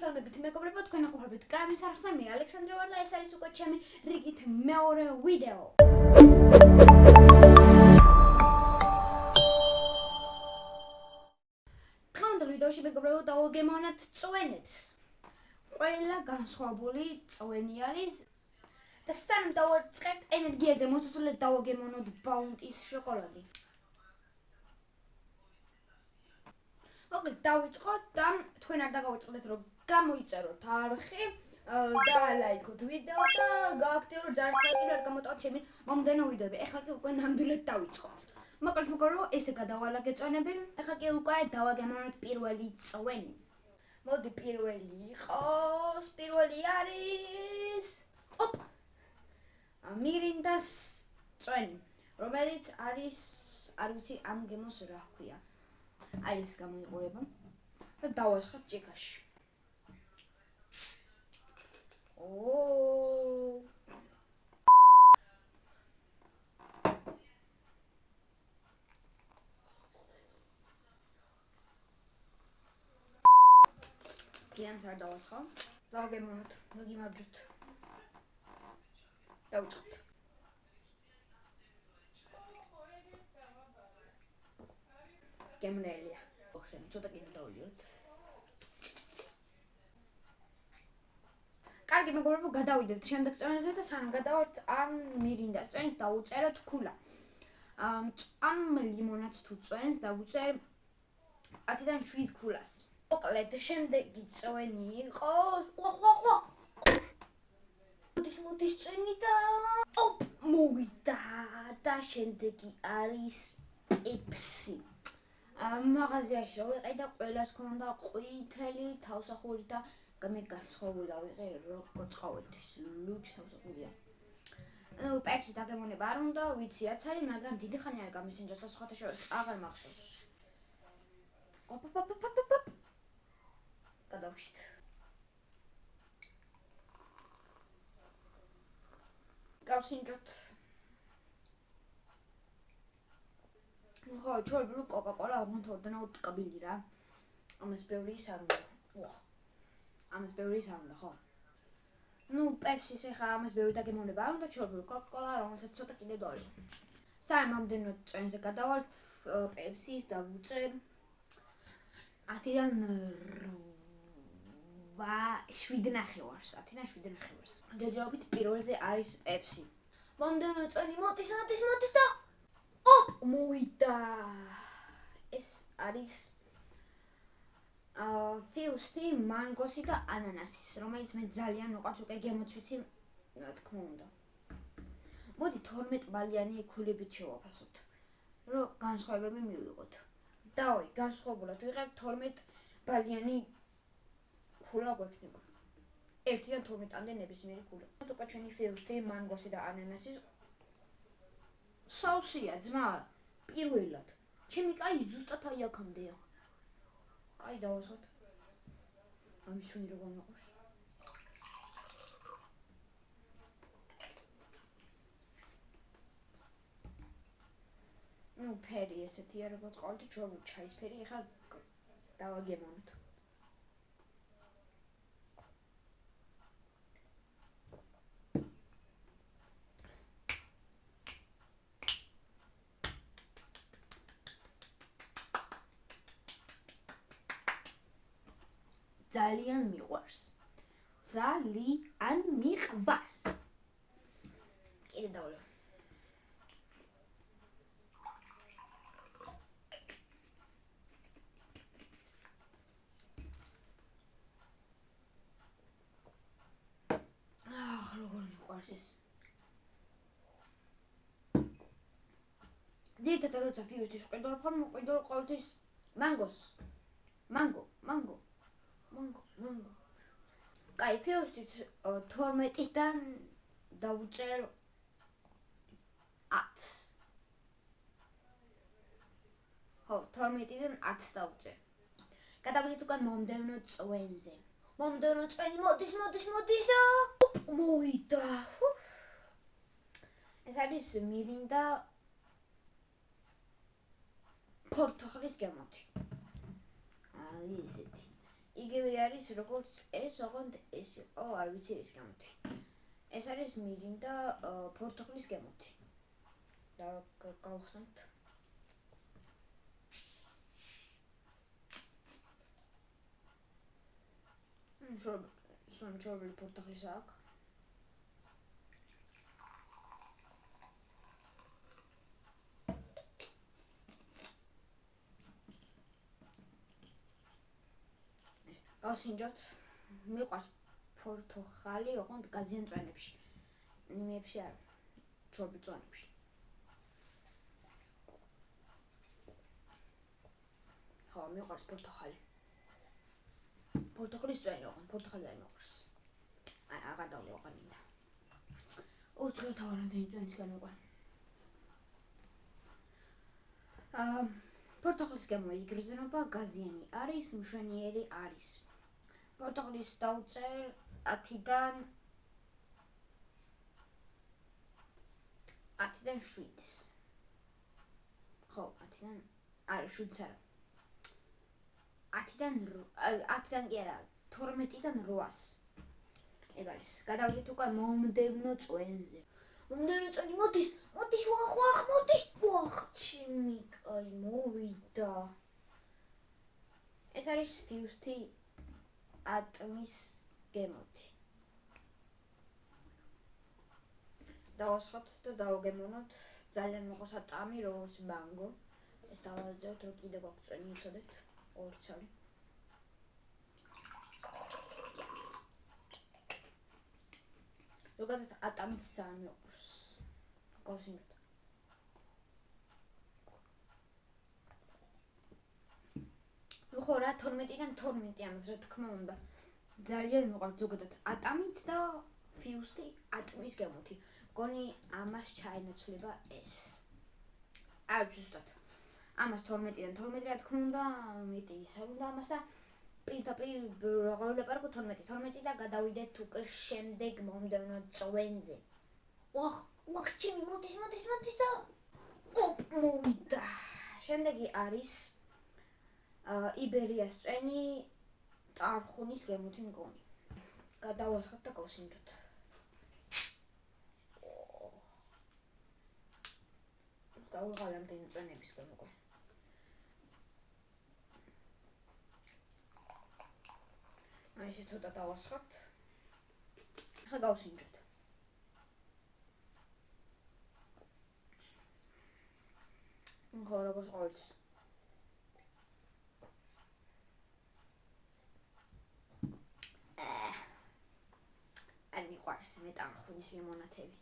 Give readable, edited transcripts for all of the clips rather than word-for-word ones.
მოგესალმებით მეგობრებო, თქვენ აკვირდებით კრამის არხზე, მე ალექსანდრე ვარ და ეს არის უკვე ჩემი რიგით მეორე ვიდეო. დღევანდელ ვიდეოში მეგობრებო დავაგემოვნებთ წვენებს. ყველა განსხვავებული წვენი არის და სანამ დავაწყებთ ენერგიაზე მოსასვლელად დავაგემოვნოთ ბაუნტის შოკოლადი. მოკლედ დავიწყოთ და თქვენ არ დაგავიწყდეთ რომ გამოიწეროთ არხი და ლაიქოთ ვიდეო და გააქტიუროთ ჯარისკაცი რომ არ გამოტოვოთ ჩემი მომდევნო ვიდეოები. ეხლა კი უკვე ნამდვილად დავიწყოთ. მოკლედ მეგობრებო, ესე გადავალაგეთ წვენები. ეხლა კი უკვე დავაგემოვნოთ პირველი წვენი. მოდი პირველი იყოს. პირველი არის მირინდას წვენი, რომელიც არის არ ვიცი ამ გემოს რა ჰქვია. აი ეს გამოიყურება და დავასხათ ჭიქაში. თიანს არ დავასხავ. დავაგემოვნოთ, გაგიმარჯვოთ. დავიწყოთ. გემრიელია. ოხსენ, ცოტა კიდე დავლიოთ. კარგი მეგობრებო, გადავიდეთ შემდეგ წვენზე და სანამ გადავართ ამ მირინდას წვენს დავუწეროთ ქულა. ამ ლიმონადს თუ წვენს დავუწერ 10-დან 7 ქულას. მოკლედ შემდეგი წვენი იყოს მოდის წვენი და მოვიდა და შემდეგი არის პეპსი. მაღაზიაში ვიყიდე და ყველას ქონდა ყვითელი თავსახური და მე განსხვავებული ავიღე როგორც ყოველთვის ლუჩი თავსახურია. პეპსი დაგემონება არ უნდა, ვიცი რაც არის, მაგრამ დიდი ხანი არ გამისინჯოს და სხვათა შორის აღარ მახსოვს. გადავშით. გავსინჯოთ. ხო, ჩვეულებრივ კოკა-კოლა ოდნავ ტკბილი რა. ამას ბევრი ის არ უნდა. ამას ბევრი ის არ უნდა, ხო? პეპსის ახლა ამას ბევრი დაგემოვნება არ უნდა, ჩვეულებრივ კოკა-კოლა, რომელსაც ცოტა კიდე დავიღე. სანამ ამდენო წვენზე გადავალთ, პეპსის დავუწერ 10-დან 7.5-ს. 10-დან 7.5-ს. ჯერჯერობით პირველზე არის პეპსი. მომდევნო წვენი მოდის და მოვიდა. ეს არის ფიუსტი, მანგოსი და ანანასის, რომელიც მე ძალიან მოყვარს, უკვე გემოც ვიცი, თქმა უნდა. მოდი 12 ბალიანი ქულებით შევაფასოთ, რომ განსხვავებები მივიღოთ. დავი, განსხვავებულად ვიღებ 12 ბალიანი ქულა გვექნება. 1-დან 12-მდე ნებისმიერი ქულა. უკვე ჩვენი ფიუსტი, მანგოსი და ანანასის საუსია ძმა პირველად. ჩემი კაი ზუსტად აი აქამდეა. კაი დავასვათ. ამის შუნი როგორ მოყავს. ფერი ესეთია როგორც ყოველთვის ჩვეულებრივ ჩაისფერი, ეხლა დავაგემოვნოთ. ძალიან მიყვარს. კიდე დავლებთ. როგორ მიყვარს ეს. ძირითადად როცა ფიუსტის ვყიდო, ვყიდო ყოველთვის მანგო. კაი, ფიუსტის 12-დან დავუწერ 10. ხო, 12-დან 10 დავუწერ. გადავიდეთ უკვე მომდევნო წვენზე. მომდევნო წვენი მოდის და მოვიდა. ეს არის მირინდა ფორთოხლის გემოთი. აი ესეთი. იგივე არის როგორც ეს, ოღონდ ეს იყო, არ ვიცი რის გემოთი. ეს არის მირინდა ფორტოხლის გემოთი. და გავხსნათ. შორბული ფორტოხლის აქვს. გავსინჯოთ. მიყვარს ფორტოხალი, ოღონდ გაზიან წვენებში. ნიმებში არ, შორბულ წვენებში. ხო, მიყვარს ფორტოხალი. ფორტოხლის წვენი, ოღონდ ფორტოხალი არ მიყვარს. აღარ დავლევ აღარ მინდა. უცბად რამდენი წვენის განვიყვან. ფორტოხლის გემო იგრძნობა, გაზიანი არის, მშვენიერი არის. ფორტოხლის დაუწერ 10-დან 7-ს. ხო, 10-დან არის 7-ს არა. 10-დან კი არა, 12-დან 8-ს. ეგ არის. გადავიდეთ უკვე მომდევნო წვენზე. მომდევნო წვენი მოდის, ვახ, ჩემი კაი მოვიდა. ეს არის ფიუსტი ატმის გემოთი. დავასხოთ და დავგემონოთ. ძალიან მოყავს ატამი, როგორც ბანგო. ეს დავაძევთ, რომ კიდე გვაქვს წვენი იცოდეთ. ორცალი. ზოგადად ატამიც ძალიან მიყვარს. გავსინჯოთ. ხო რა 12-დან 12 ამას რა თქმა უნდა. ძალიან მიყვარს ზოგადად ატამიც და ფიუსტი ატმის გემოთი. მგონი ამას ჩაენაცვლება ეს. არ ზუსტად. ამას 12-დან 12 რა თქმა უნდა, მეტი ისე უნდა ამას და პირდაპირ როგორ ვლაპარაკო 12 და გადავიდეთ უკვე შემდეგ მომდევნო წვენზე. ვახ, ჩემი მოდის და მოვიდა. შემდეგი არის იბერიას წვენი ტარხუნის გემოთი მგონი. გადავასხოთ და გავსინჯოთ. დავიღალე ამდენი წვენების გემო. ესე ცოტა დავასხოთ. ახლა გავსინჯოთ. ხო, როგორც ყოველთვის. არ მიყვარს მე ტარხუნის ლიმონათები.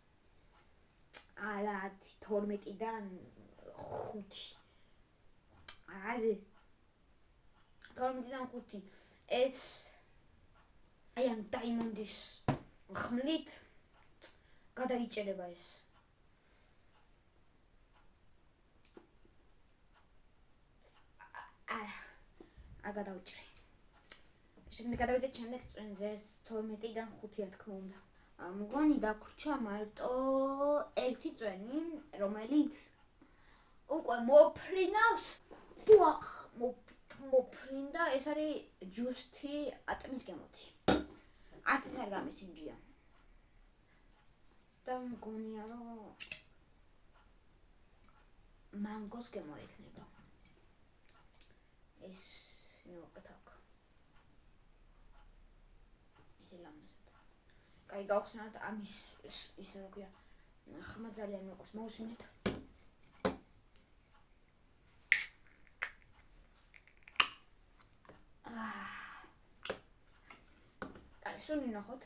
არა 12-დან 5. არა 12-დან 5. ეს აი ამ დაიმონდის ხმლით გადაიჭერება ეს. არ გადავიჭრე. შემდეგ გადავიდეთ შემდეგ წვენზე 12-დან 5 რა თქმა უნდა. მგონი დაგვრჩა მარტო ერთი წვენი, რომელიც უკვე მოფრინავს. მოფრინდა, ეს არის ჯუსტი ატმის გემოთი. არც ეს არ გამისინჯია. და მგონია რომ მანგოს გემო იქნება. ეს მივაყოთ აქ. ისე ლამაზად. კაი გავხსნათ ამის ისე როგორია. ხმა ძალიან მიყვარს. მოусმინეთ. სუნი ნახოთ.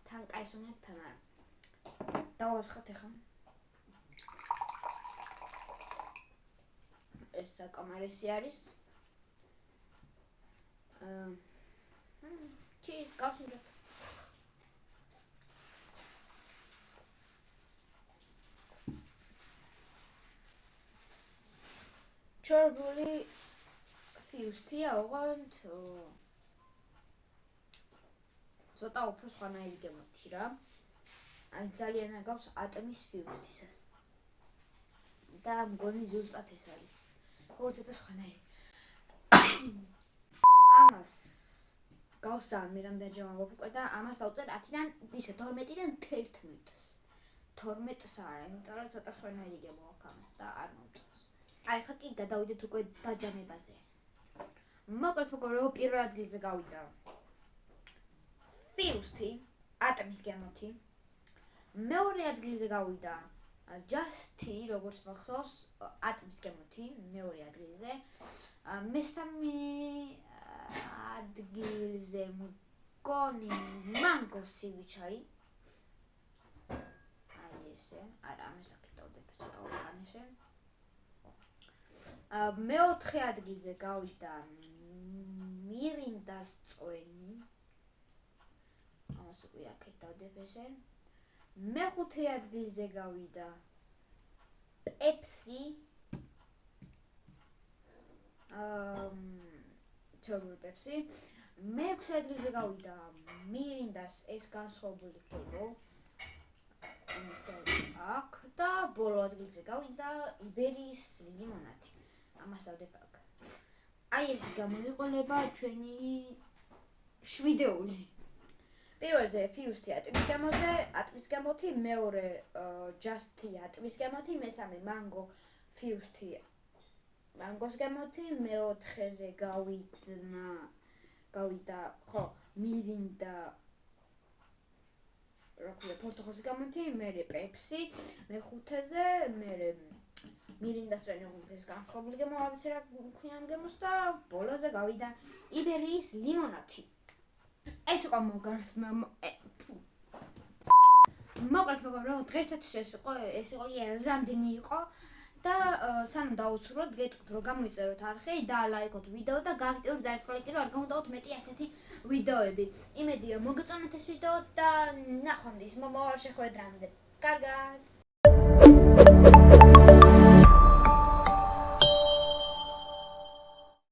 თან კაისუნეთ თან არა. დავასხოთ ახლა. ეს საკამარესი არის. ჩის გავსინჯოთ. ჩორბული ფიუსტია, ოღონდ ცოტა უფრო სხვანაირი გემოთი რა. აი ძალიან აგავს ატმის ფიუსტისას. და მგონი ზუსტად ეს არის. ცოტა სხვანაირი. ამას გავსწავლ მე რამდენჯერმე ვუყურე და ამას დავწერე 10-დან ისე 12-დან 11-ს. 12-ს არა, იმიტომ რომ ცოტა სხვანაირი გემოვაქ ამას და არ მომწონს. აი ხა კი გადავიდეთ უკვე დაჯამებაზე. მოკლედ მოგობრებო, პირველ ადგილზე გავიდა Fusty, ატმის გემოთი. მეორე ადგილზე გავიდა Justy, როგორც მახსოვს, ატმის გემოთი, მეორე ადგილზე. მესამე ადგილზე მგონი Mango Sivicai. აი ესე, არა, ამას აკეთავდეთ ცოტა უკანესე. მეოთხე ადგილზე გავიდა Mirinda's წვენი. ამას უკვე აკეთავდეთ ესე. მეხუთე ადგილზე გავიდა Pepsi. Turbo Pepsi. მეექვსე ადგილზე გავიდა Mirinda's ეს განსხვავებული კილო. აქ და ბოლო ადგილზე გავიდა იბერიის ლიმონადი. ამას დავდებ აქ. აი ეს გამოიყოლება ჩვენი 7-ეული. პირველზე Fusty ატმის გემოთი, მეორე Justy ატმის გემოთი, მესამე Mango Fusty Mango-s გემოთი, მეოთხეზე გავიდა ხო Mirinda როქვია პორტოხალის გემოთი, მერე Pepsi, მეხუთეზე მერე Mirinda's წვენი ეს განსხვავებული გემო, არ ვიცი რა ქვია ამ გემოს და ბოლოზე გავიდა იბერიის ლიმონადი. ეს იყო მოკლედ მოგობრებო, დღეისათვის ეს იყო რამდენი იყო და სანამ დავუსრულოთ, გეტყვით რომ გამოიწეროთ არხი და ლაიქოთ ვიდეო და გააქტიუროთ ზარისხოლეკი, რომ არ გამოდაოთ მეტი ასეთი ვიდეოები. იმედია მოგეწონათ ეს ვიდეო და ნახვამდის მომავალ შეხვედრამდე. კარგად.